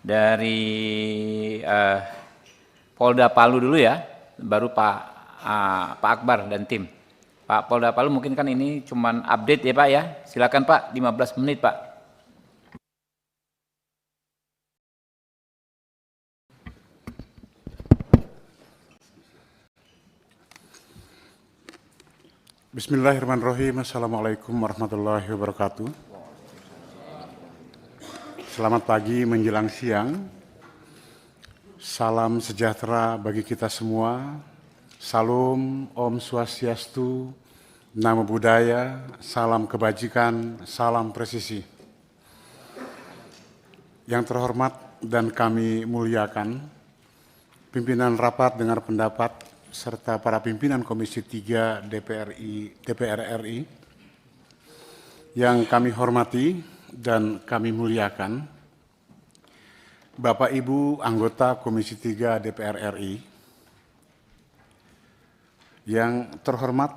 dari Polda Palu dulu ya, baru Pak Akbar dan tim. Pak Polda Palu mungkin kan ini cuman update ya Pak ya. Silakan Pak, 15 menit Pak. Bismillahirrahmanirrahim. Assalamualaikum warahmatullahi wabarakatuh. Selamat pagi menjelang siang. Salam sejahtera bagi kita semua. Salam Om Swastiastu, Namo Buddhaya, salam kebajikan, salam presisi. Yang terhormat dan kami muliakan, pimpinan rapat dengar pendapat serta para pimpinan Komisi 3 DPR RI yang kami hormati dan kami muliakan, Bapak Ibu anggota Komisi 3 DPR RI, yang terhormat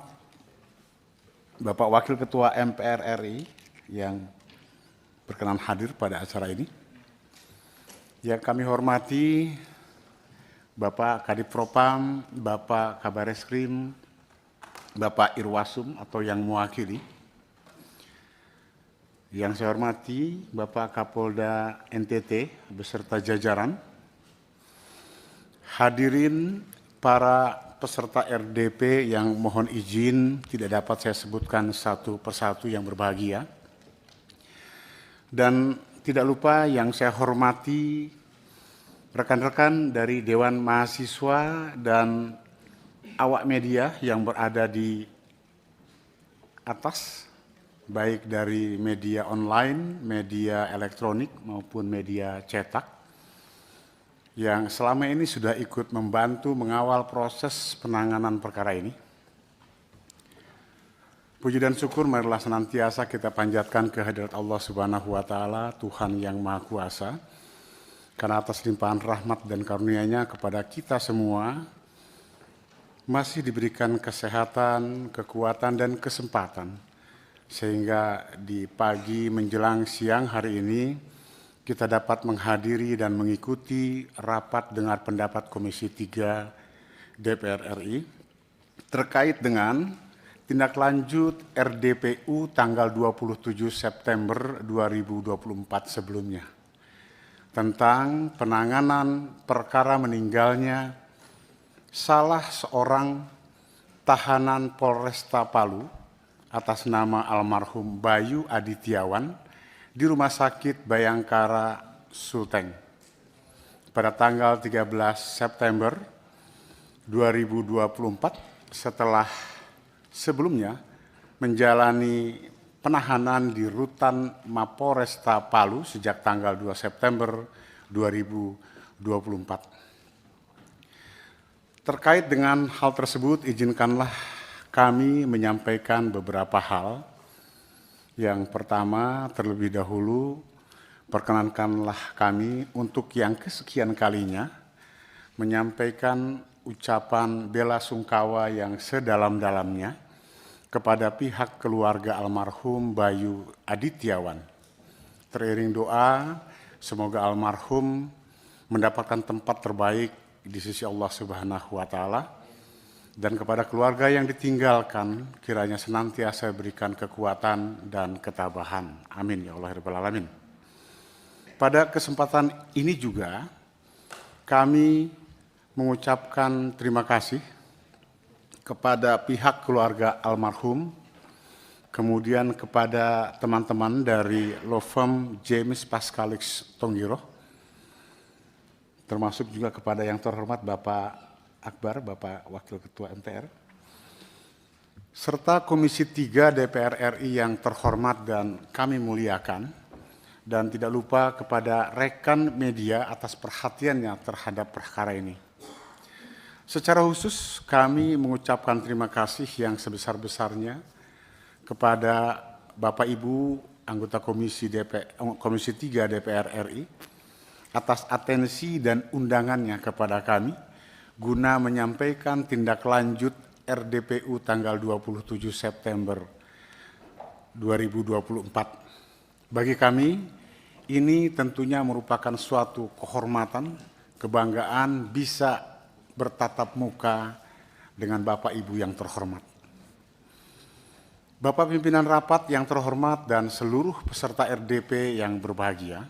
Bapak Wakil Ketua MPR RI yang berkenan hadir pada acara ini, yang kami hormati Bapak Kadif Propam, Bapak Kabareskrim, Bapak Irwasum atau yang mewakili. Yang saya hormati Bapak Kapolda NTT beserta jajaran. Hadirin para peserta RDP yang mohon izin tidak dapat saya sebutkan satu persatu yang berbahagia. Dan tidak lupa yang saya hormati rekan-rekan dari Dewan Mahasiswa dan awak media yang berada di atas, baik dari media online, media elektronik maupun media cetak, yang selama ini sudah ikut membantu mengawal proses penanganan perkara ini. Puji dan syukur marilah senantiasa kita panjatkan kehadirat Allah Subhanahu wa Ta'ala, Tuhan yang Maha Kuasa, karena atas limpahan rahmat dan karunia-Nya kepada kita semua masih diberikan kesehatan, kekuatan, dan kesempatan, sehingga di pagi menjelang siang hari ini kita dapat menghadiri dan mengikuti rapat dengar pendapat Komisi 3 DPR RI terkait dengan tindak lanjut RDPU tanggal 27 September 2024 sebelumnya, tentang penanganan perkara meninggalnya salah seorang tahanan Polresta Palu atas nama almarhum Bayu Adityawan di Rumah Sakit Bayangkara Sulteng pada tanggal 13 September 2024 setelah sebelumnya menjalani penahanan di Rutan Mapolresta Palu sejak tanggal 2 September 2024. Terkait dengan hal tersebut, izinkanlah kami menyampaikan beberapa hal. Yang pertama, terlebih dahulu, perkenankanlah kami untuk yang kesekian kalinya menyampaikan ucapan bela sungkawa yang sedalam-dalamnya kepada pihak keluarga almarhum Bayu Adityawan. Teriring doa, semoga almarhum mendapatkan tempat terbaik di sisi Allah Subhanahu wa Ta'ala, dan kepada keluarga yang ditinggalkan kiranya senantiasa berikan kekuatan dan ketabahan. Amin ya Allah Rabbal Alamin. Pada kesempatan ini juga kami mengucapkan terima kasih kepada pihak keluarga almarhum, kemudian kepada teman-teman dari law firm James Pascalix Tonggiro, termasuk juga kepada yang terhormat Bapak Akbar, Bapak Wakil Ketua MPR, serta Komisi 3 DPR RI yang terhormat dan kami muliakan, dan tidak lupa kepada rekan media atas perhatiannya terhadap perkara ini. Secara khusus kami mengucapkan terima kasih yang sebesar-besarnya kepada Bapak Ibu anggota Komisi 3 DPR RI atas atensi dan undangannya kepada kami guna menyampaikan tindak lanjut RDPU tanggal 27 September 2024. Bagi kami ini tentunya merupakan suatu kehormatan, kebanggaan bisa bertatap muka dengan Bapak Ibu yang terhormat. Bapak pimpinan rapat yang terhormat dan seluruh peserta RDP yang berbahagia,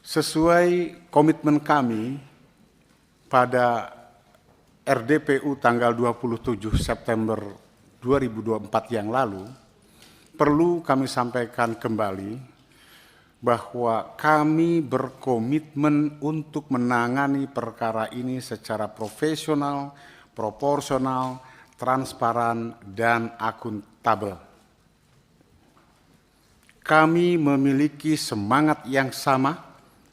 sesuai komitmen kami pada RDPU tanggal 27 September 2024 yang lalu, perlu kami sampaikan kembali bahwa kami berkomitmen untuk menangani perkara ini secara profesional, proporsional, transparan, dan akuntabel. Kami memiliki semangat yang sama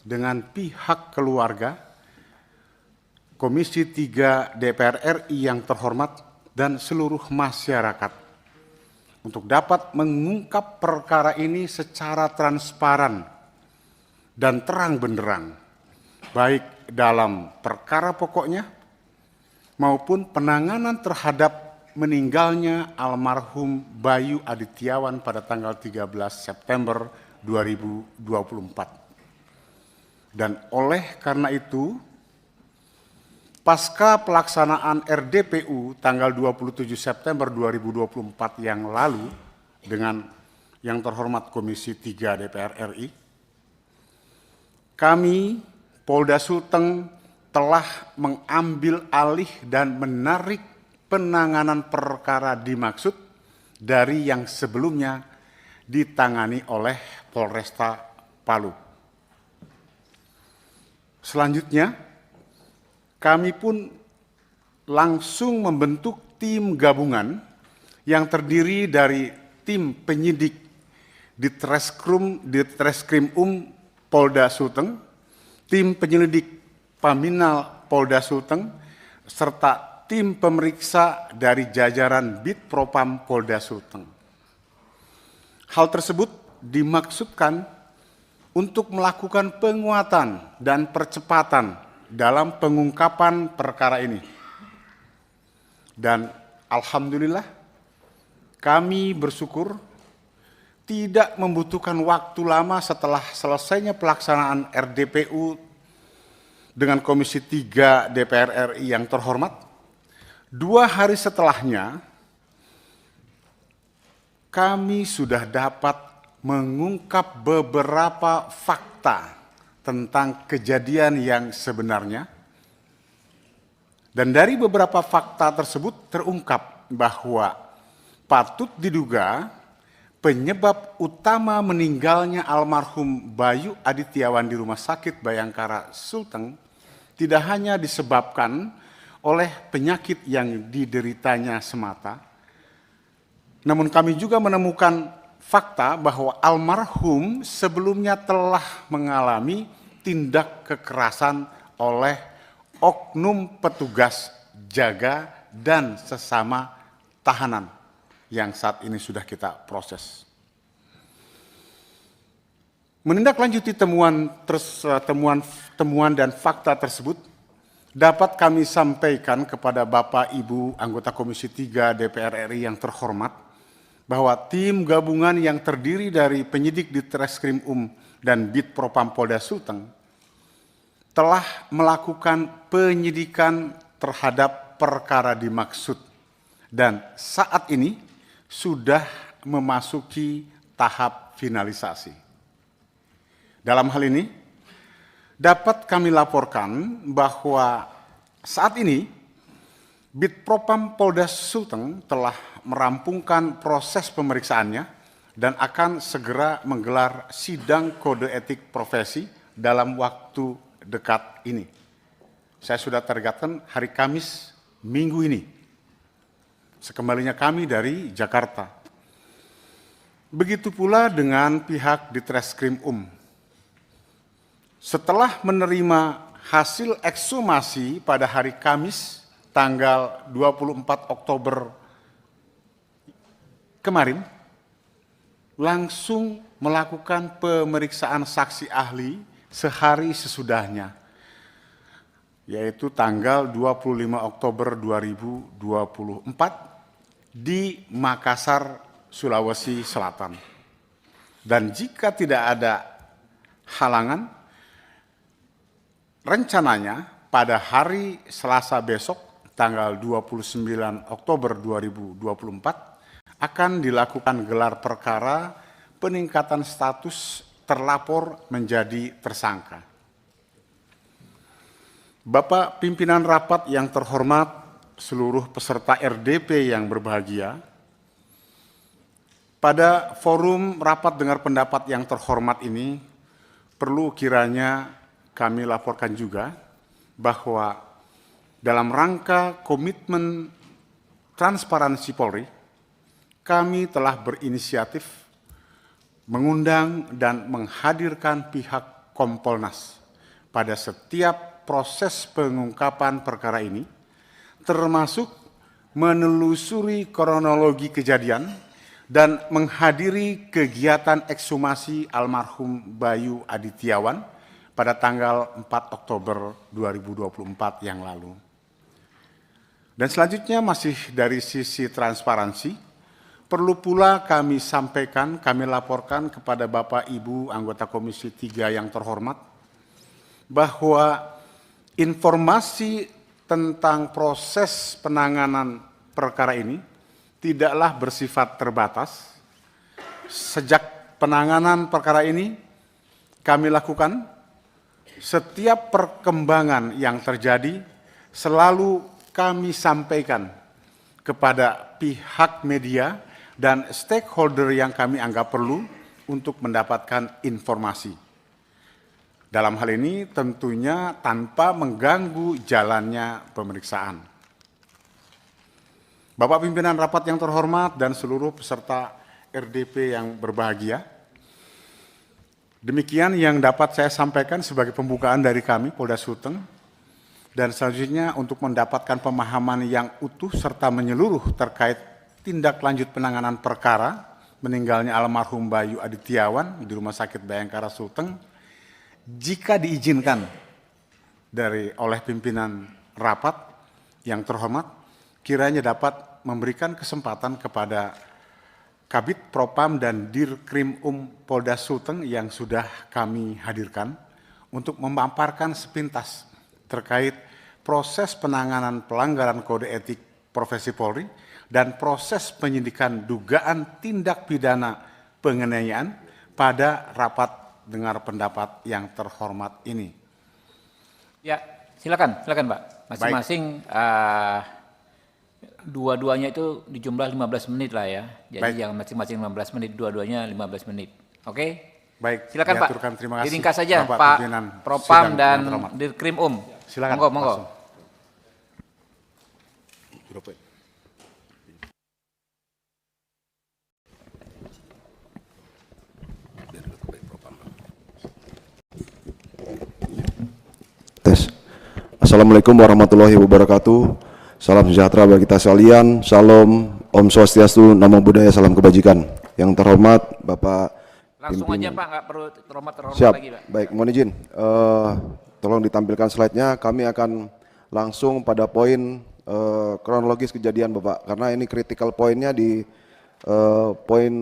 dengan pihak keluarga, Komisi 3 DPR RI yang terhormat, dan seluruh masyarakat untuk dapat mengungkap perkara ini secara transparan dan terang benderang, baik dalam perkara pokoknya maupun penanganan terhadap meninggalnya almarhum Bayu Adityawan pada tanggal 13 September 2024. Dan oleh karena itu, pasca pelaksanaan RDPU tanggal 27 September 2024 yang lalu dengan yang terhormat Komisi 3 DPR RI, kami Polda Sulteng telah mengambil alih dan menarik penanganan perkara dimaksud dari yang sebelumnya ditangani oleh Polresta Palu. Selanjutnya, kami pun langsung membentuk tim gabungan yang terdiri dari tim penyidik di Treskrim Polda Sulteng, tim penyelidik Paminal Polda Sulteng, serta tim pemeriksa dari jajaran Bid Propam Polda Sulteng. Hal tersebut dimaksudkan untuk melakukan penguatan dan percepatan dalam pengungkapan perkara ini. Dan alhamdulillah kami bersyukur tidak membutuhkan waktu lama setelah selesainya pelaksanaan RDPU dengan Komisi 3 DPR RI yang terhormat. 2 hari setelahnya kami sudah dapat mengungkap beberapa fakta tentang kejadian yang sebenarnya, dan dari beberapa fakta tersebut terungkap bahwa patut diduga penyebab utama meninggalnya almarhum Bayu Adityawan di Rumah Sakit Bayangkara Sulteng tidak hanya disebabkan oleh penyakit yang dideritanya semata, namun kami juga menemukan fakta bahwa almarhum sebelumnya telah mengalami tindak kekerasan oleh oknum petugas jaga dan sesama tahanan yang saat ini sudah kita proses. Menindaklanjuti temuan dan fakta tersebut dapat kami sampaikan kepada Bapak Ibu anggota Komisi 3 DPR RI yang terhormat bahwa tim gabungan yang terdiri dari penyidik di Treskrim dan Bid Propam Polda Sulteng telah melakukan penyidikan terhadap perkara dimaksud dan saat ini sudah memasuki tahap finalisasi. Dalam hal ini, dapat kami laporkan bahwa saat ini Bid Propam Polda Sulteng telah merampungkan proses pemeriksaannya dan akan segera menggelar sidang kode etik profesi dalam waktu dekat ini. Saya sudah targetkan hari Kamis minggu ini, sekembalinya kami dari Jakarta. Begitu pula dengan pihak di Treskrim Setelah menerima hasil ekshumasi pada hari Kamis tanggal 24 Oktober kemarin, langsung melakukan pemeriksaan saksi ahli sehari sesudahnya, yaitu tanggal 25 Oktober 2024 di Makassar, Sulawesi Selatan. Dan jika tidak ada halangan, rencananya pada hari Selasa besok, tanggal 29 Oktober 2024, akan dilakukan gelar perkara peningkatan status terlapor menjadi tersangka. Bapak pimpinan rapat yang terhormat, seluruh peserta RDP yang berbahagia, pada forum rapat dengar pendapat yang terhormat ini, perlu kiranya kami laporkan juga bahwa dalam rangka komitmen transparansi Polri, kami telah berinisiatif mengundang dan menghadirkan pihak Kompolnas pada setiap proses pengungkapan perkara ini, termasuk menelusuri kronologi kejadian dan menghadiri kegiatan ekshumasi almarhum Bayu Adityawan pada tanggal 4 Oktober 2024 yang lalu. Dan selanjutnya masih dari sisi transparansi, perlu pula kami sampaikan, kami laporkan kepada Bapak Ibu anggota Komisi 3 yang terhormat, bahwa informasi tentang proses penanganan perkara ini tidaklah bersifat terbatas. Sejak penanganan perkara ini kami lakukan, setiap perkembangan yang terjadi selalu kami sampaikan kepada pihak media dan stakeholder yang kami anggap perlu untuk mendapatkan informasi. Dalam hal ini tentunya tanpa mengganggu jalannya pemeriksaan. Bapak pimpinan rapat yang terhormat dan seluruh peserta RDP yang berbahagia, demikian yang dapat saya sampaikan sebagai pembukaan dari kami, Polda Sulteng, dan selanjutnya untuk mendapatkan pemahaman yang utuh serta menyeluruh terkait tindak lanjut penanganan perkara meninggalnya almarhum Bayu Adityawan di Rumah Sakit Bayangkara Sulteng, jika diizinkan oleh pimpinan rapat yang terhormat, kiranya dapat memberikan kesempatan kepada Kabid Propam dan Dirkrim Polda Sulteng yang sudah kami hadirkan untuk memaparkan sepintas terkait proses penanganan pelanggaran kode etik profesi Polri dan proses penyidikan dugaan tindak pidana penganiayaan pada rapat dengar pendapat yang terhormat ini. Ya, silakan Pak. Masing-masing dua-duanya itu di jumlah 15 menit lah ya. Jadi yang masing-masing 15 menit, dua-duanya 15 menit. Oke? Baik, silakan Pak. Terima kasih. Diringkas saja Bapak Pak Propam dan Dirkrim Silakan. Monggo. Tes. Assalamualaikum warahmatullahi wabarakatuh. Salam sejahtera bagi kita sekalian. Salam, Om Swastiastu, Namo Buddhaya, salam kebajikan. Yang terhormat Bapak Langsung pimpinan. aja Pak, nggak perlu terhormat Siap. lagi Pak. Baik, mohon izin. Tolong ditampilkan slide-nya. Kami akan langsung pada poin kronologis kejadian Bapak, karena ini critical point-nya di poin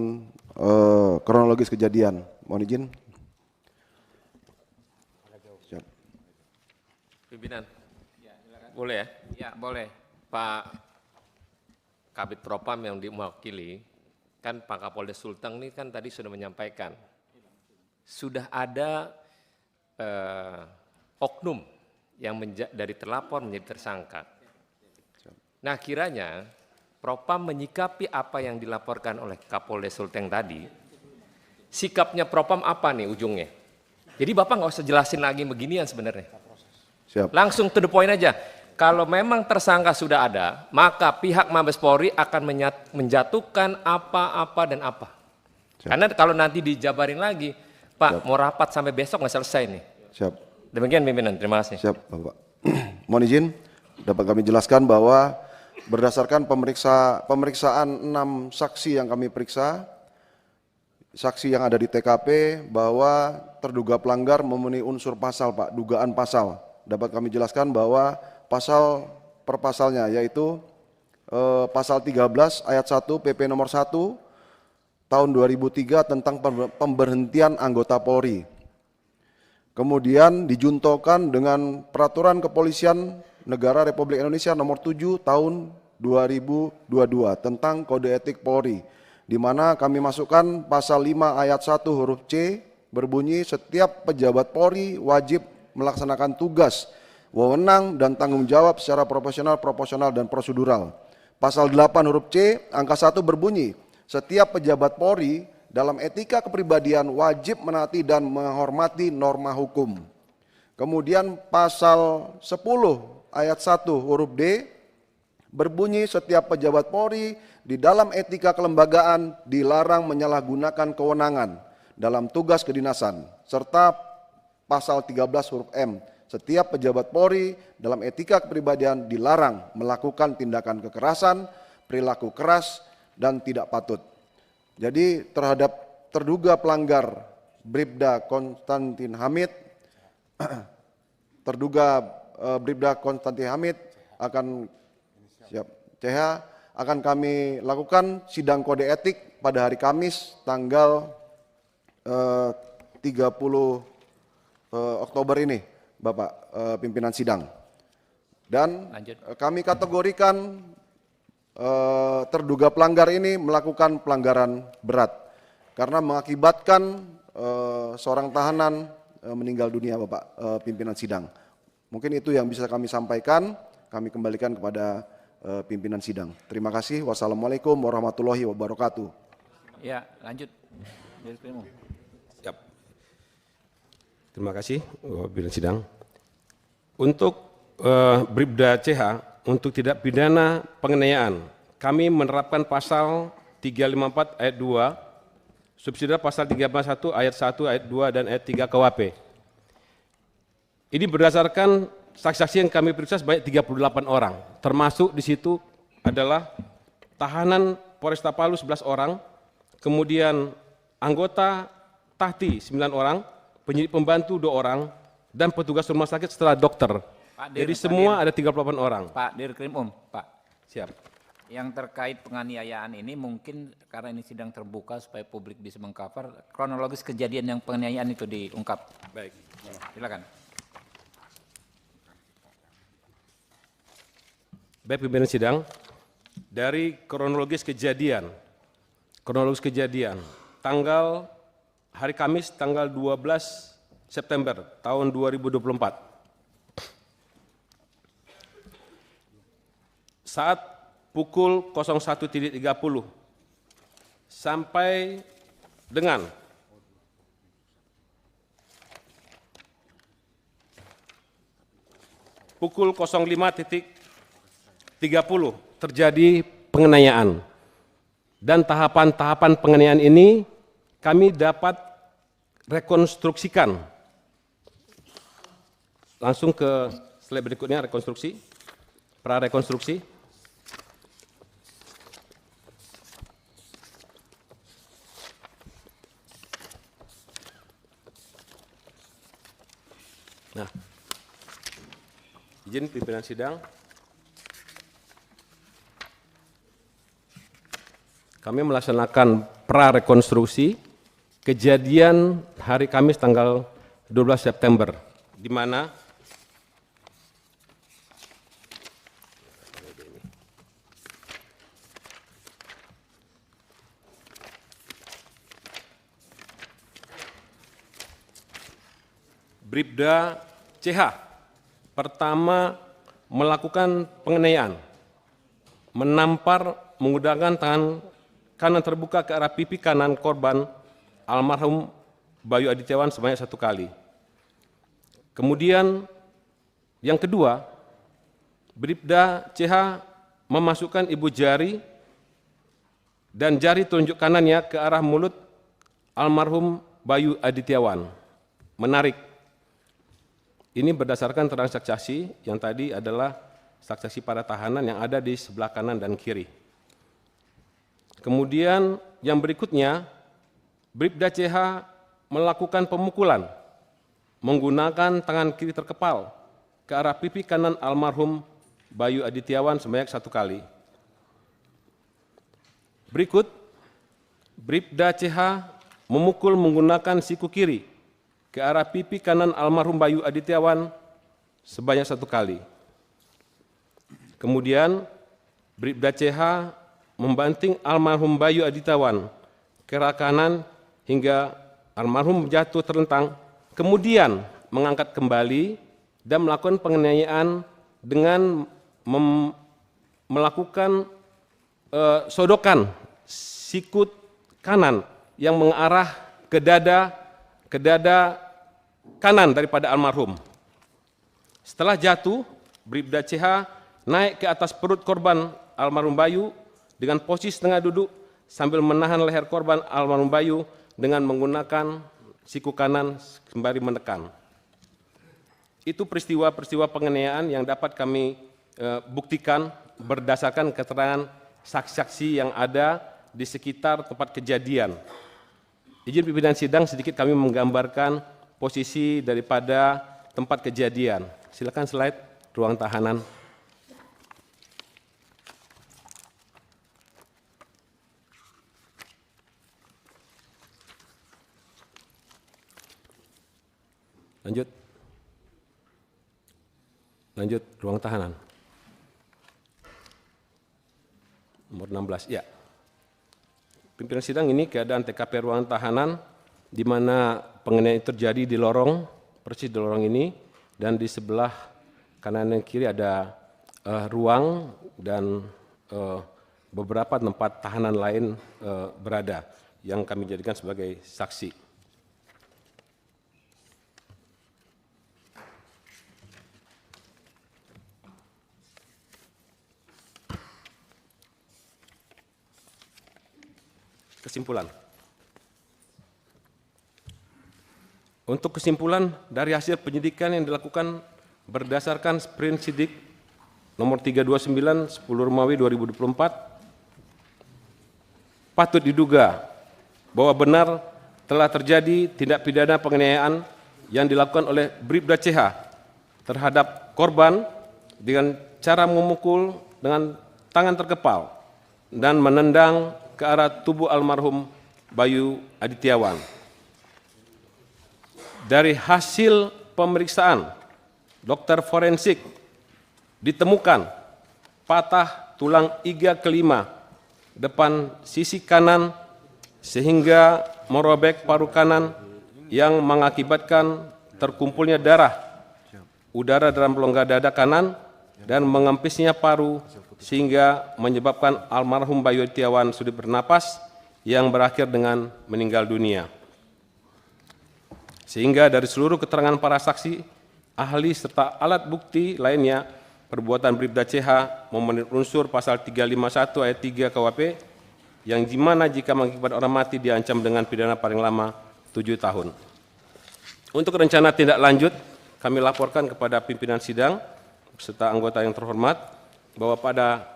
kronologis kejadian. Mohon izin. Siap. Pimpinan, boleh ya? Ya, boleh. Pak Kabid Propam yang diwakili, kan Pak Kapolda Sulteng ini kan tadi sudah menyampaikan, sudah ada oknum yang dari terlapor menjadi tersangka. Nah, kiranya Propam menyikapi apa yang dilaporkan oleh Kapolda Sulteng tadi, sikapnya Propam apa nih ujungnya? Jadi Bapak nggak usah jelasin lagi beginian sebenarnya. Siap. Langsung to the point aja. Kalau memang tersangka sudah ada, maka pihak Mabes Polri akan menjatuhkan apa-apa dan apa. Siap. Karena kalau nanti dijabarin lagi, Pak, siap, mau rapat sampai besok nggak selesai nih. Siap. Demikian pimpinan, terima kasih. Siap, Bapak. Mohon izin, dapat kami jelaskan bahwa berdasarkan pemeriksaan 6 saksi yang kami periksa, saksi yang ada di TKP, bahwa terduga pelanggar memenuhi unsur pasal, Pak, dugaan pasal. Dapat kami jelaskan bahwa pasal per pasalnya, yaitu pasal 13 ayat 1 PP nomor 1 tahun 2003 tentang pemberhentian anggota Polri. Kemudian dijuntokan dengan Peraturan Kepolisian Negara Republik Indonesia nomor 7 tahun 2022 tentang Kode Etik Polri, di mana kami masukkan pasal 5 ayat 1 huruf C berbunyi setiap pejabat Polri wajib melaksanakan tugas, wewenang dan tanggung jawab secara profesional, proporsional dan prosedural. Pasal 8 huruf C angka 1 berbunyi setiap pejabat Polri dalam etika kepribadian wajib menaati dan menghormati norma hukum. Kemudian pasal 10 ayat 1 huruf D berbunyi setiap pejabat Polri di dalam etika kelembagaan dilarang menyalahgunakan kewenangan dalam tugas kedinasan, serta pasal 13 huruf M, setiap pejabat Polri dalam etika kepribadian dilarang melakukan tindakan kekerasan, perilaku keras, dan tidak patut. Jadi terhadap terduga pelanggar Bribda Konstantin Hamid, Bribda Konstantin Hamid akan CH akan kami lakukan sidang kode etik pada hari Kamis tanggal 30 Oktober ini, Bapak pimpinan sidang. Dan kami kategorikan terduga pelanggar ini melakukan pelanggaran berat karena mengakibatkan seorang tahanan meninggal dunia, Bapak pimpinan sidang. Mungkin itu yang bisa kami sampaikan, kami kembalikan kepada pimpinan sidang. Terima kasih. Wassalamualaikum warahmatullahi wabarakatuh. Ya, lanjut. Siap. Terima kasih, pimpinan sidang. Untuk Bribda CH, untuk tidak pidana penganiayaan, kami menerapkan pasal 354 ayat 2, subsidiar pasal 351 ayat 1, ayat 2, dan ayat 3 KUHP. Ini berdasarkan saksi-saksi yang kami periksa sebanyak 38 orang, termasuk di situ adalah tahanan Polresta Palu 11 orang, kemudian anggota Tahti 9 orang, penyidik pembantu 2 orang, dan petugas rumah sakit setelah dokter. Jadi semua ada 38 orang. Pak Dirkrim Pak. Siap. Yang terkait penganiayaan ini mungkin karena ini sidang terbuka supaya publik bisa mengcover kronologis kejadian yang penganiayaan itu diungkap. Baik. Silakan. Baik, pimpinan sidang, dari kronologis kejadian, tanggal hari Kamis tanggal 12 September tahun 2024, saat pukul 01.30 sampai dengan pukul 05.30 terjadi penganiayaan, dan tahapan-tahapan penganiayaan ini kami dapat rekonstruksikan. Langsung ke slide berikutnya, rekonstruksi, prarekonstruksi. Nah, izin pimpinan sidang, kami melaksanakan prarekonstruksi kejadian hari Kamis tanggal 12 September, di mana Bribda CH pertama melakukan penganiayaan, menampar menggunakan tangan kanan terbuka ke arah pipi kanan korban almarhum Bayu Adityawan sebanyak 1 kali. Kemudian yang kedua, Bribda CH memasukkan ibu jari dan jari telunjuk kanannya ke arah mulut almarhum Bayu Adityawan, menarik. Ini berdasarkan keterangan saksi yang tadi adalah saksi para tahanan yang ada di sebelah kanan dan kiri. Kemudian yang berikutnya, Bribda CH melakukan pemukulan menggunakan tangan kiri terkepal ke arah pipi kanan almarhum Bayu Adityawan sebanyak 1 kali. Berikut, Bribda CH memukul menggunakan siku kiri ke arah pipi kanan almarhum Bayu Adityawan sebanyak 1 kali. Kemudian Bribda CH membanting almarhum Bayu Adityawan ke arah kanan hingga almarhum jatuh terlentang, kemudian mengangkat kembali dan melakukan penganiayaan dengan melakukan sodokan sikut kanan yang mengarah ke dada kanan daripada almarhum. Setelah jatuh, Bribda CH naik ke atas perut korban almarhum Bayu dengan posisi tengah duduk sambil menahan leher korban almarhum Bayu dengan menggunakan siku kanan sembari menekan. Itu peristiwa-peristiwa penganiayaan yang dapat kami buktikan berdasarkan keterangan saksi-saksi yang ada di sekitar tempat kejadian. Izin pimpinan sidang sedikit kami menggambarkan posisi daripada tempat kejadian. Silakan slide ruang tahanan. Lanjut ruang tahanan. Nomor 16, ya. Pimpinan sidang, ini keadaan TKP ruang tahanan di mana penganiayaan terjadi di lorong, persis di lorong ini, dan di sebelah kanan dan kiri ada ruang dan beberapa tempat tahanan lain berada yang kami jadikan sebagai saksi. Kesimpulan. Untuk kesimpulan dari hasil penyidikan yang dilakukan berdasarkan sprint sidik nomor 329 10 Romawi 2024, patut diduga bahwa benar telah terjadi tindak pidana penganiayaan yang dilakukan oleh Bribda CH terhadap korban dengan cara memukul dengan tangan terkepal dan menendang ke arah tubuh almarhum Bayu Adityawan. Dari hasil pemeriksaan dokter forensik ditemukan patah tulang iga kelima depan sisi kanan sehingga merobek paru kanan yang mengakibatkan terkumpulnya darah udara dalam rongga dada kanan dan mengempisnya paru sehingga menyebabkan almarhum Bayu Adityawan sulit bernapas yang berakhir dengan meninggal dunia. Sehingga dari seluruh keterangan para saksi, ahli serta alat bukti lainnya, perbuatan Bribda CH memenuhi unsur pasal 351 ayat 3 KUHP yang dimana jika mengakibatkan orang mati diancam dengan pidana paling lama 7 tahun. Untuk rencana tindak lanjut, kami laporkan kepada pimpinan sidang beserta anggota yang terhormat bahwa pada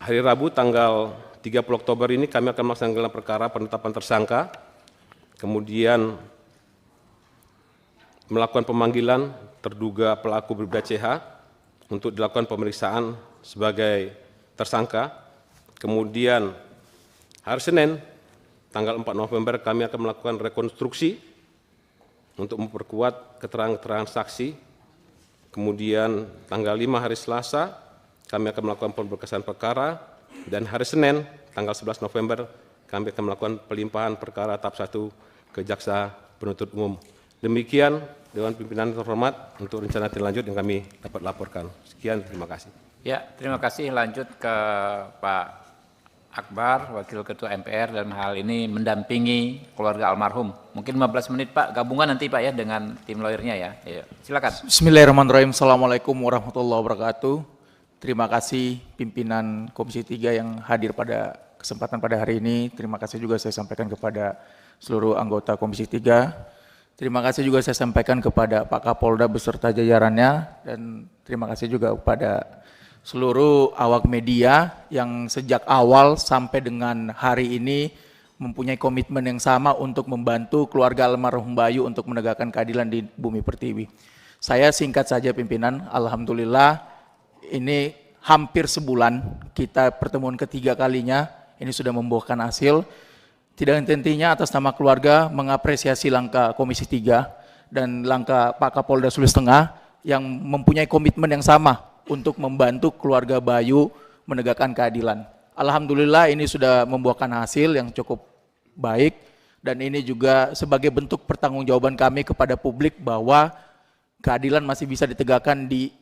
hari Rabu tanggal 30 Oktober ini kami akan melaksanakan gelar perkara penetapan tersangka, kemudian melakukan pemanggilan terduga pelaku Bribda CH untuk dilakukan pemeriksaan sebagai tersangka. Kemudian hari Senin tanggal 4 November kami akan melakukan rekonstruksi untuk memperkuat keterangan-keterangan saksi. Kemudian tanggal 5 hari Selasa kami akan melakukan pemberkasan perkara dan hari Senin tanggal 11 November kami akan melakukan pelimpahan perkara tahap 1 ke Jaksa Penuntut Umum. Demikian Dewan Pimpinan terhormat untuk rencana tindak lanjut yang kami dapat laporkan. Sekian, terima kasih. Ya, terima kasih. Lanjut ke Pak Akbar, Wakil Ketua MPR, dalam hal ini mendampingi keluarga almarhum. Mungkin 15 menit Pak, gabungan nanti Pak ya dengan tim lawyernya ya. Ya, silakan. Bismillahirrahmanirrahim. Assalamualaikum warahmatullahi wabarakatuh. Terima kasih pimpinan Komisi 3 yang hadir pada kesempatan pada hari ini. Terima kasih juga saya sampaikan kepada seluruh anggota Komisi 3. Terima kasih juga saya sampaikan kepada Pak Kapolda beserta jajarannya dan terima kasih juga kepada seluruh awak media yang sejak awal sampai dengan hari ini mempunyai komitmen yang sama untuk membantu keluarga almarhum Bayu untuk menegakkan keadilan di Bumi Pertiwi. Saya singkat saja pimpinan, alhamdulillah ini hampir sebulan kita pertemuan ketiga kalinya, ini sudah membuahkan hasil. Tidak henti-hentinya atas nama keluarga mengapresiasi langkah Komisi 3 dan langkah Pak Kapolda Sulawesi Tengah yang mempunyai komitmen yang sama untuk membantu keluarga Bayu menegakkan keadilan. Alhamdulillah ini sudah membuahkan hasil yang cukup baik, dan ini juga sebagai bentuk pertanggungjawaban kami kepada publik bahwa keadilan masih bisa ditegakkan di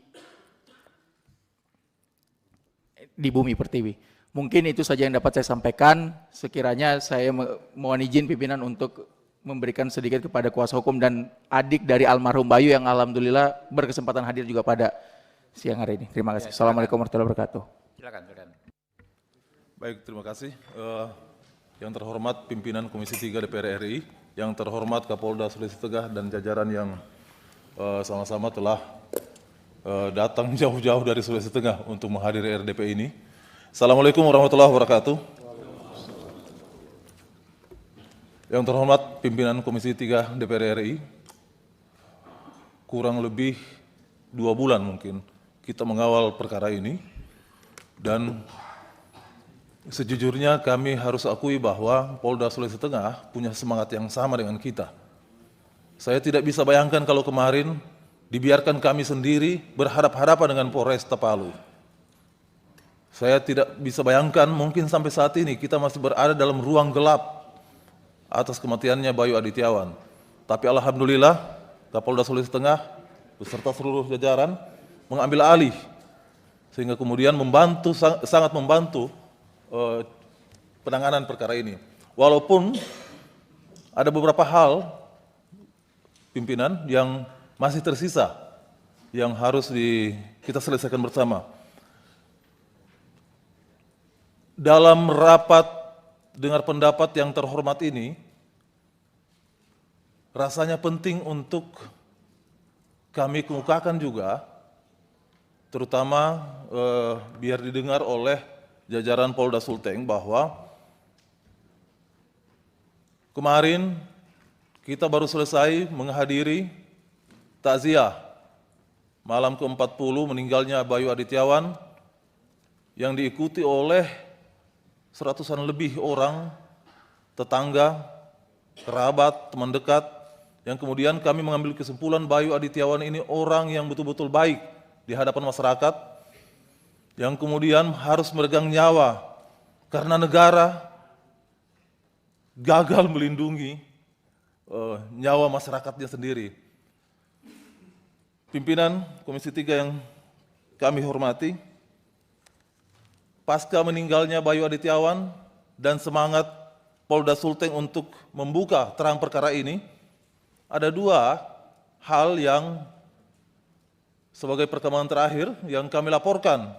bumi pertiwi. Mungkin itu saja yang dapat saya sampaikan. Sekiranya saya mohon izin pimpinan untuk memberikan sedikit kepada kuasa hukum dan adik dari almarhum Bayu yang alhamdulillah berkesempatan hadir juga pada siang hari ini. Terima kasih. Assalamualaikum warahmatullahi wabarakatuh. Silakan. Baik, terima kasih. Yang terhormat pimpinan Komisi 3 DPR RI, yang terhormat Kapolda Sulawesi Tengah dan jajaran yang sama-sama telah datang jauh-jauh dari Sulawesi Tengah untuk menghadiri RDP ini. Assalamualaikum warahmatullahi wabarakatuh. Yang terhormat pimpinan Komisi 3 DPR RI, kurang lebih 2 bulan mungkin kita mengawal perkara ini, dan sejujurnya kami harus akui bahwa Polda Sulawesi Tengah punya semangat yang sama dengan kita. Saya tidak bisa bayangkan kalau kemarin dibiarkan kami sendiri berhadapan-hadapan dengan Polresta Palu. Saya tidak bisa bayangkan mungkin sampai saat ini kita masih berada dalam ruang gelap atas kematiannya Bayu Adityawan. Tapi alhamdulillah Kapolda Sulawesi Tengah beserta seluruh jajaran mengambil alih, sehingga kemudian sangat membantu penanganan perkara ini. Walaupun ada beberapa hal pimpinan yang masih tersisa yang harus kita selesaikan bersama. Dalam rapat dengar pendapat yang terhormat ini, rasanya penting untuk kami kemukakan juga, terutama biar didengar oleh jajaran Polda Sulteng, bahwa kemarin kita baru selesai menghadiri takziah malam ke-40 meninggalnya Bayu Adityawan yang diikuti oleh seratusan lebih orang, tetangga, kerabat, teman dekat, yang kemudian kami mengambil kesimpulan Bayu Adityawan ini orang yang betul-betul baik di hadapan masyarakat, yang kemudian harus meregang nyawa karena negara gagal melindungi nyawa masyarakatnya sendiri. Pimpinan Komisi 3 yang kami hormati, pasca meninggalnya Bayu Adityawan dan semangat Polda Sulteng untuk membuka terang perkara ini, ada 2 hal yang sebagai perkembangan terakhir yang kami laporkan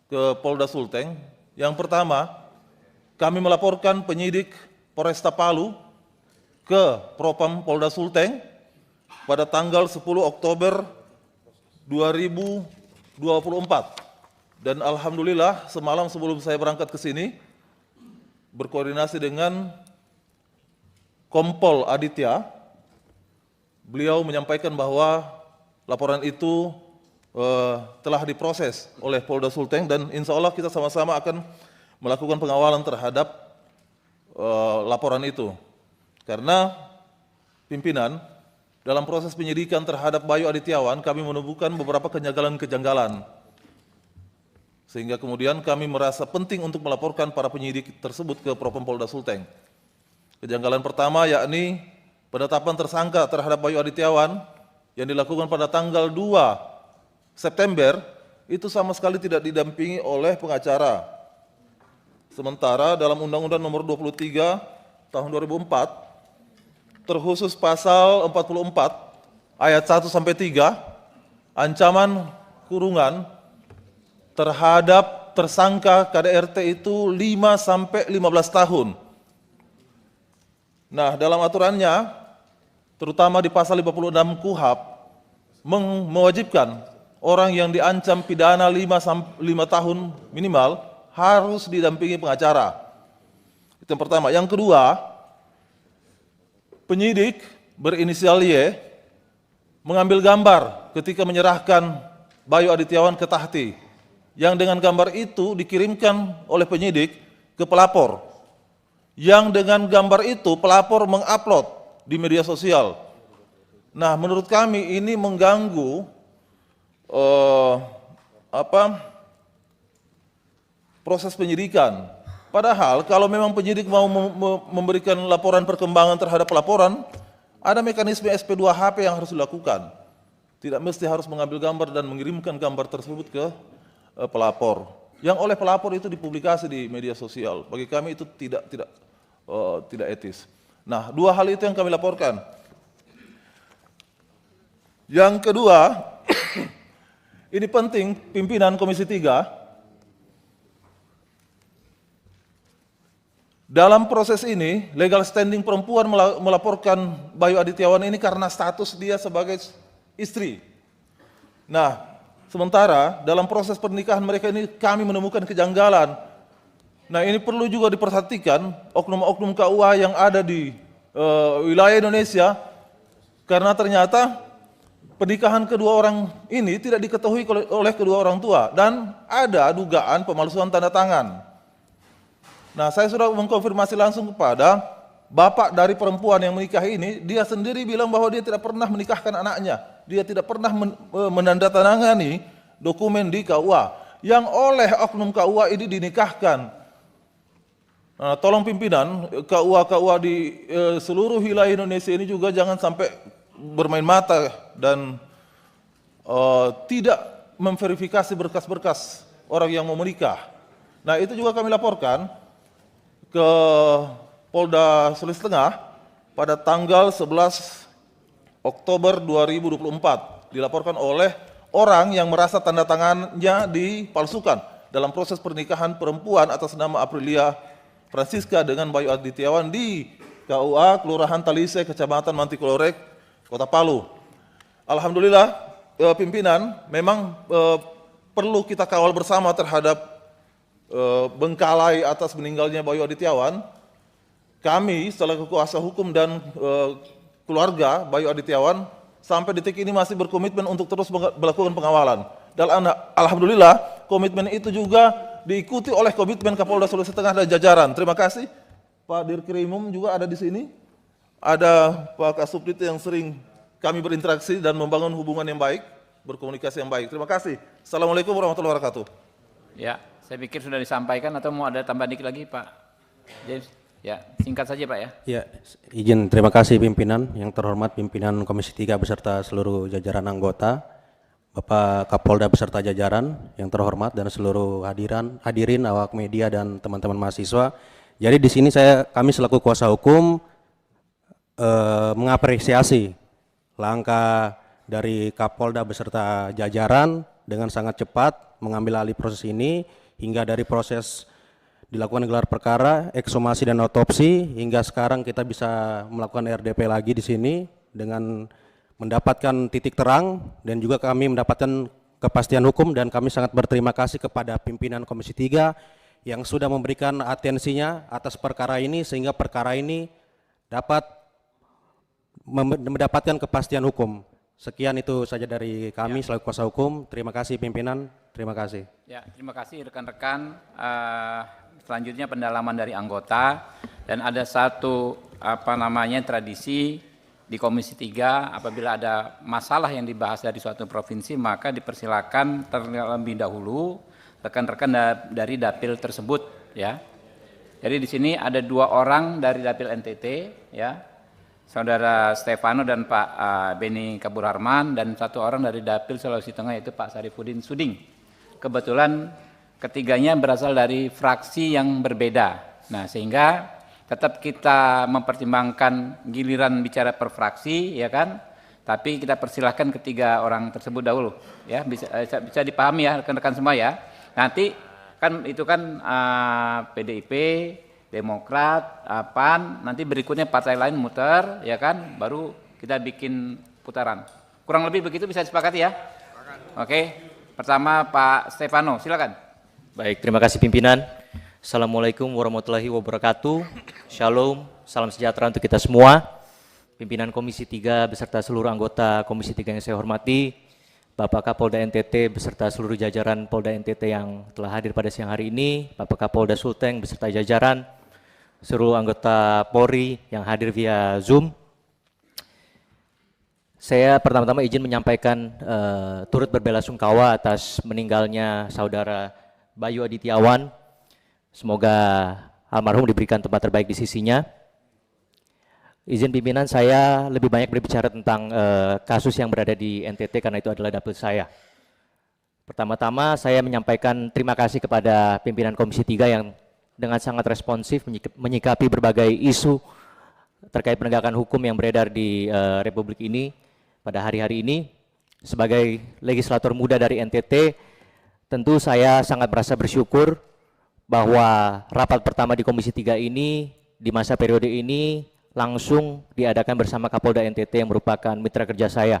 ke Polda Sulteng. Yang pertama, kami melaporkan penyidik Polresta Palu ke Propam Polda Sulteng pada tanggal 10 Oktober 2024. Dan alhamdulillah semalam sebelum saya berangkat ke sini, berkoordinasi dengan Kompol Aditya, beliau menyampaikan bahwa laporan itu telah diproses oleh Polda Sulteng, dan insya Allah kita sama-sama akan melakukan pengawalan terhadap laporan itu. Karena pimpinan, dalam proses penyidikan terhadap Bayu Adityawan, kami menemukan beberapa kejanggalan-kejanggalan. Sehingga kemudian kami merasa penting untuk melaporkan para penyidik tersebut ke Propam Polda Sulteng. Kejanggalan pertama yakni penetapan tersangka terhadap Bayu Adityawan yang dilakukan pada tanggal 2 September itu sama sekali tidak didampingi oleh pengacara. Sementara dalam Undang-Undang Nomor 23 Tahun 2004 terkhusus pasal 44 ayat 1 sampai 3 ancaman kurungan terhadap tersangka KDRT itu 5 sampai 15 tahun. Nah, dalam aturannya terutama di pasal 56 KUHP mewajibkan orang yang diancam pidana 5 tahun minimal harus didampingi pengacara. Itu yang pertama. Yang kedua, penyidik berinisial Y mengambil gambar ketika menyerahkan Bayu Adityawan ke Tahti, yang dengan gambar itu dikirimkan oleh penyidik ke ke pelapor, yang dengan gambar itu pelapor mengupload di media sosial. Nah, menurut kami ini mengganggu proses penyidikan. Padahal kalau memang penyidik mau memberikan laporan perkembangan terhadap laporan, ada mekanisme SP2HP yang harus dilakukan. Tidak mesti harus mengambil gambar dan mengirimkan gambar tersebut ke pelapor. Yang oleh pelapor itu dipublikasi di media sosial. Bagi kami itu tidak etis. Nah, dua hal itu yang kami laporkan. Yang kedua, ini penting pimpinan Komisi 3 dalam proses ini legal standing perempuan melaporkan Bayu Adityawan ini karena status dia sebagai istri. Nah, sementara dalam proses pernikahan mereka ini kami menemukan kejanggalan. Nah, ini perlu juga diperhatikan oknum-oknum KUA yang ada di wilayah Indonesia, karena ternyata pernikahan kedua orang ini tidak diketahui oleh kedua orang tua dan ada dugaan pemalsuan tanda tangan. Nah, saya sudah mengkonfirmasi langsung kepada bapak dari perempuan yang menikah ini, dia sendiri bilang bahwa dia tidak pernah menikahkan anaknya, dia tidak pernah menandatangani dokumen di KUA yang oleh oknum KUA ini dinikahkan. Nah, tolong pimpinan KUA di seluruh wilayah Indonesia ini juga jangan sampai bermain mata dan tidak memverifikasi berkas-berkas orang yang mau menikah. Nah, itu juga kami laporkan ke Polda Sulawesi Tengah pada tanggal 11 Oktober 2024. Dilaporkan oleh orang yang merasa tanda tangannya dipalsukan dalam proses pernikahan perempuan atas nama Aprilia Francisca dengan Bayu Adityawan di KUA Kelurahan Talise, Kecamatan Mantikolorek, Kota Palu. Alhamdulillah, pimpinan, memang perlu kita kawal bersama terhadap bengkalai atas meninggalnya Bayu Adityawan. Kami selaku kuasa hukum dan keluarga Bayu Adityawan sampai detik ini masih berkomitmen untuk terus melakukan pengawalan. Dan alhamdulillah komitmen itu juga diikuti oleh komitmen Kapolda Sulawesi Tengah dan jajaran. Terima kasih. Pak Dirkrimum juga ada di sini. Ada Pak Kasubdit yang sering kami berinteraksi dan membangun hubungan yang baik, berkomunikasi yang baik. Terima kasih. Assalamualaikum warahmatullahi wabarakatuh. Ya, saya pikir sudah disampaikan atau mau ada tambahan dikit lagi Pak James? Ya, singkat saja Pak ya. Ya, izin terima kasih pimpinan, yang terhormat pimpinan Komisi 3 beserta seluruh jajaran anggota, Bapak Kapolda beserta jajaran yang terhormat dan seluruh hadirin awak media dan teman-teman mahasiswa. Jadi di sini kami selaku kuasa hukum mengapresiasi langkah dari Kapolda beserta jajaran dengan sangat cepat mengambil alih proses ini hingga dari proses dilakukan gelar perkara, ekshumasi dan otopsi hingga sekarang kita bisa melakukan RDP lagi di sini dengan mendapatkan titik terang dan juga kami mendapatkan kepastian hukum, dan kami sangat berterima kasih kepada pimpinan Komisi 3 yang sudah memberikan atensinya atas perkara ini sehingga perkara ini dapat mendapatkan kepastian hukum. Sekian itu saja dari kami selaku kuasa hukum. Terima kasih pimpinan, terima kasih. Ya, terima kasih rekan-rekan. Selanjutnya pendalaman dari anggota, dan ada satu tradisi di Komisi 3 apabila ada masalah yang dibahas dari suatu provinsi maka dipersilakan terlebih dahulu rekan-rekan dari dapil tersebut ya. Jadi di sini ada 2 orang dari dapil NTT ya. Saudara Stefano dan Pak Beni Kabur Harman, dan 1 orang dari dapil Sulawesi Tengah yaitu Pak Sarifudin Suding. Kebetulan ketiganya berasal dari fraksi yang berbeda. Nah, sehingga tetap kita mempertimbangkan giliran bicara per fraksi, ya kan? Tapi kita persilahkan ketiga orang tersebut dahulu, ya. Bisa dipahami ya rekan-rekan semua ya. Nanti kan itu kan PDIP, Demokrat, PAN, nanti berikutnya partai lain muter, ya kan? Baru kita bikin putaran. Kurang lebih begitu, bisa disepakati ya? Oke. Pertama Pak Stefano, silakan. Baik, terima kasih pimpinan. Assalamualaikum warahmatullahi wabarakatuh. Shalom, salam sejahtera untuk kita semua. Pimpinan Komisi 3 beserta seluruh anggota Komisi 3 yang saya hormati, Bapak Kapolda NTT beserta seluruh jajaran Polda NTT yang telah hadir pada siang hari ini, Bapak Kapolda Sulteng beserta jajaran, seluruh anggota Polri yang hadir via Zoom. Saya pertama-tama izin menyampaikan turut berbelasungkawa atas meninggalnya saudara Bayu Adityawan. Semoga almarhum diberikan tempat terbaik di sisinya. Izin pimpinan, saya lebih banyak berbicara tentang kasus yang berada di NTT karena itu adalah dapil saya. Pertama-tama saya menyampaikan terima kasih kepada pimpinan Komisi 3 yang dengan sangat responsif menyikapi berbagai isu terkait penegakan hukum yang beredar di Republik ini pada hari-hari ini. Sebagai legislator muda dari NTT, tentu saya sangat merasa bersyukur bahwa rapat pertama di Komisi 3 ini di masa periode ini langsung diadakan bersama Kapolda NTT yang merupakan mitra kerja saya.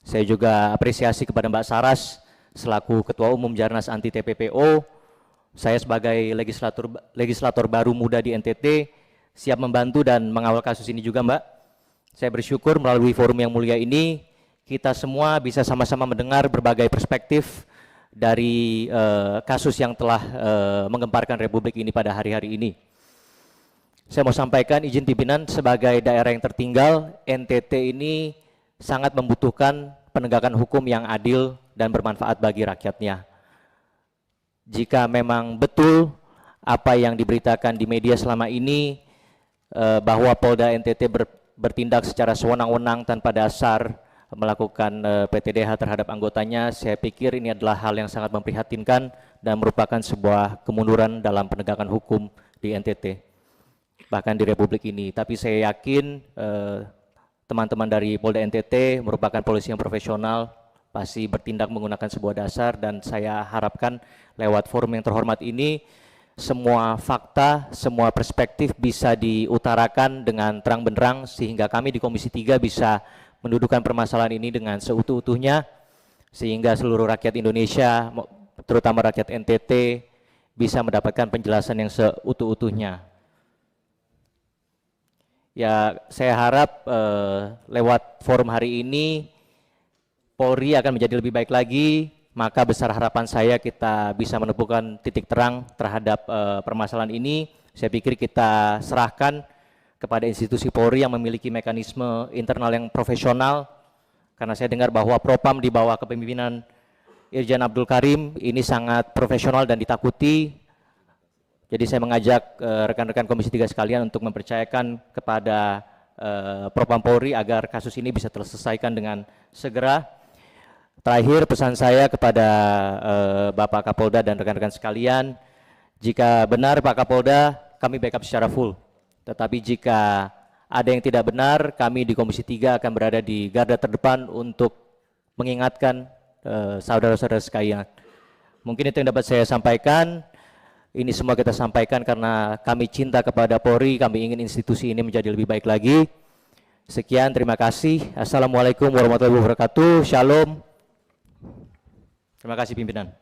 Saya juga apresiasi kepada Mbak Saras selaku Ketua Umum Jarnas Anti TPPO. Saya sebagai legislator baru muda di NTT siap membantu dan mengawal kasus ini juga, Mbak. Saya bersyukur melalui forum yang mulia ini kita semua bisa sama-sama mendengar berbagai perspektif dari kasus yang telah menggemparkan Republik ini pada hari-hari ini. Saya mau sampaikan izin pimpinan, sebagai daerah yang tertinggal, NTT ini sangat membutuhkan penegakan hukum yang adil dan bermanfaat bagi rakyatnya. Jika memang betul apa yang diberitakan di media selama ini bahwa Polda NTT bertindak secara sewenang-wenang tanpa dasar melakukan PTDH terhadap anggotanya, saya pikir ini adalah hal yang sangat memprihatinkan dan merupakan sebuah kemunduran dalam penegakan hukum di NTT. Bahkan di Republik ini. Tapi saya yakin teman-teman dari Polda NTT merupakan polisi yang profesional, pasti bertindak menggunakan sebuah dasar, dan saya harapkan lewat forum yang terhormat ini semua fakta, semua perspektif bisa diutarakan dengan terang benderang sehingga kami di Komisi 3 bisa mendudukan permasalahan ini dengan seutuh-utuhnya sehingga seluruh rakyat Indonesia, terutama rakyat NTT, bisa mendapatkan penjelasan yang seutuh-utuhnya. Ya, saya harap lewat forum hari ini Polri akan menjadi lebih baik lagi, maka besar harapan saya kita bisa menemukan titik terang terhadap permasalahan ini. Saya pikir kita serahkan kepada institusi Polri yang memiliki mekanisme internal yang profesional, karena saya dengar bahwa Propam di bawah kepemimpinan Irjen Abdul Karim ini sangat profesional dan ditakuti. Jadi saya mengajak rekan-rekan Komisi 3 sekalian untuk mempercayakan kepada Propam Polri agar kasus ini bisa terselesaikan dengan segera. Terakhir, pesan saya kepada Bapak Kapolda dan rekan-rekan sekalian, jika benar Pak Kapolda, kami backup secara full. Tetapi jika ada yang tidak benar, kami di Komisi 3 akan berada di garda terdepan untuk mengingatkan saudara-saudara sekalian. Mungkin itu yang dapat saya sampaikan. Ini semua kita sampaikan karena kami cinta kepada Polri, kami ingin institusi ini menjadi lebih baik lagi. Sekian, terima kasih. Assalamualaikum warahmatullahi wabarakatuh. Shalom. Terima kasih pimpinan.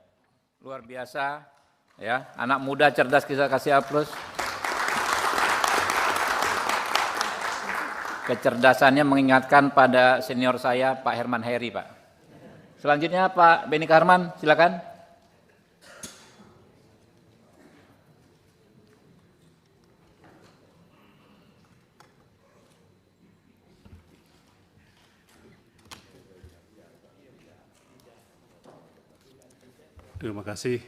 Luar biasa, ya, anak muda cerdas, kita kasih aplaus. Kecerdasannya mengingatkan pada senior saya, Pak Herman Heri, Pak. Selanjutnya Pak Beni Karman, silakan. Terima kasih